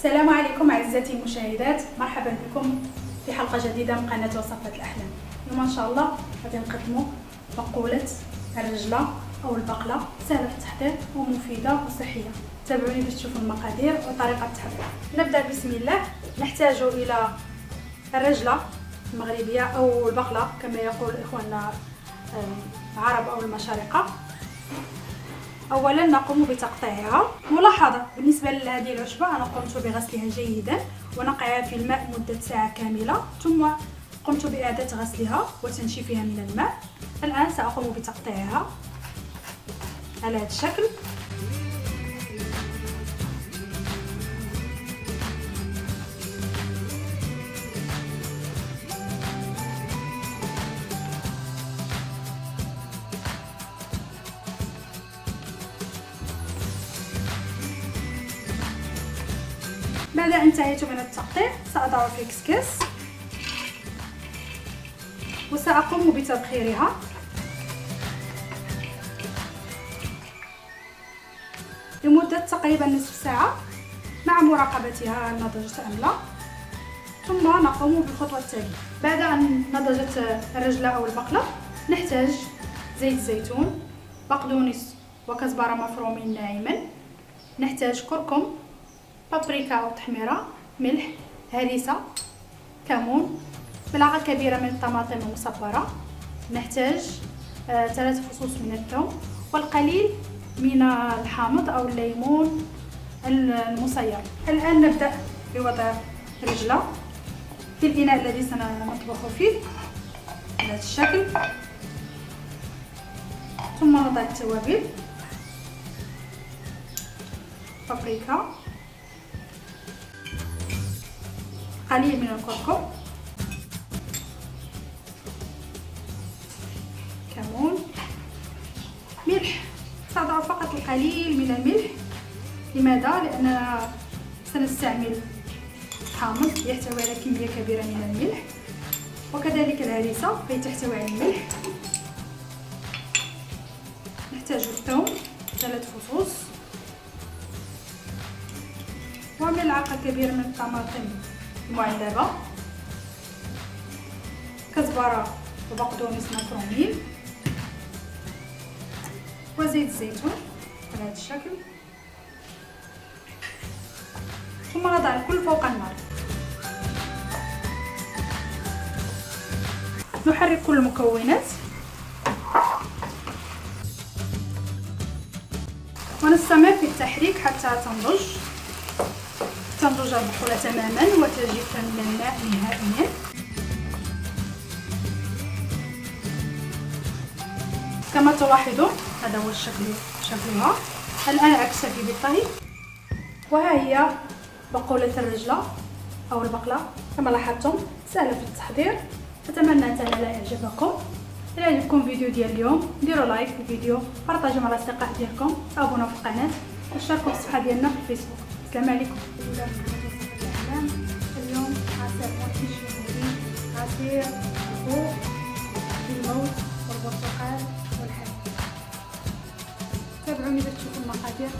السلام عليكم اعزائي المشاهدات، مرحبا بكم في حلقه جديده من قناه وصفات الاحلام. اليوم ان شاء الله غادي نقدموا مقوله الرجله او البقله، سهله في التحضير ومفيده وصحيه. تابعوني باش تشوفوا المقادير وطريقه التحضير. نبدا بسم الله. نحتاج الى الرجله المغربيه او البقله كما يقول اخواننا العرب او المشارقه. اولا نقوم بتقطيعها. ملاحظه بالنسبه لهذه العشبه، انا قمت بغسلها جيدا ونقعها في الماء مده ساعه كامله، ثم قمت باعاده غسلها وتنشيفها من الماء. الان ساقوم بتقطيعها على هذا الشكل. بعد أن انتهيت من التقطيع سأضع في كسكس وسأقوم بتبخيرها. لمدة تقريبا نصف ساعة مع مراقبتها هل نضجت أم لا. ثم نقوم بالخطوة التالية. بعد أن نضجت الرجلة أو البقلة نحتاج زيت الزيتون، بقدونس وكزبرة مفرومين ناعما، نحتاج كركم، بابريكا أو تحميرة، ملح، هريسة، كمون، ملعقة كبيرة من الطماطم المصبرة، نحتاج 3 فصوص من الثوم والقليل من الحامض أو الليمون المصير. الآن نبدأ بوضع الرجلة في الإناء الذي سنطبخ فيه بهذا الشكل، ثم نضع التوابل، بابريكا، قليل من الكركم، كمون، ملح. سأضع فقط القليل من الملح. لماذا؟ لأننا سنستعمل حامض يحتوي على كمية كبيرة من الملح، وكذلك الهريسة فهي تحتوي على الملح. نحتاج الثوم 3 فصوص، وملعقة كبيرة من الطماطم المعلبة، كزبرة وبقدونس مفرومين، وزيت الزيتون بهذا الشكل. ثم نضع الكل فوق النار. نحرك كل المكونات ونستمر في التحريك حتى تنضج البقولة تماما وتجف من الماء نهائيا. كما تلاحظون هذا هو شكلها. الآن أكتفي بالطهي. وها هي بقولة الرجلة أو البقلة كما لاحظتم، سهلة في التحضير. أتمنى تنال إعجابكم. إذا عجبكم الفيديو ديال اليوم ديروا لايك في الفيديو، بارطاجيو مع الأصدقاء ديالكم، تابوناو في القناة واشتركوا في الصفحة ديالنا في الفيسبوك. السلام عليكم. اليوم عصير موتيش جمهوري، عصير الخوخ بالموز والبرتقال والحليب. تابعوني باش تشوفوا المقادير.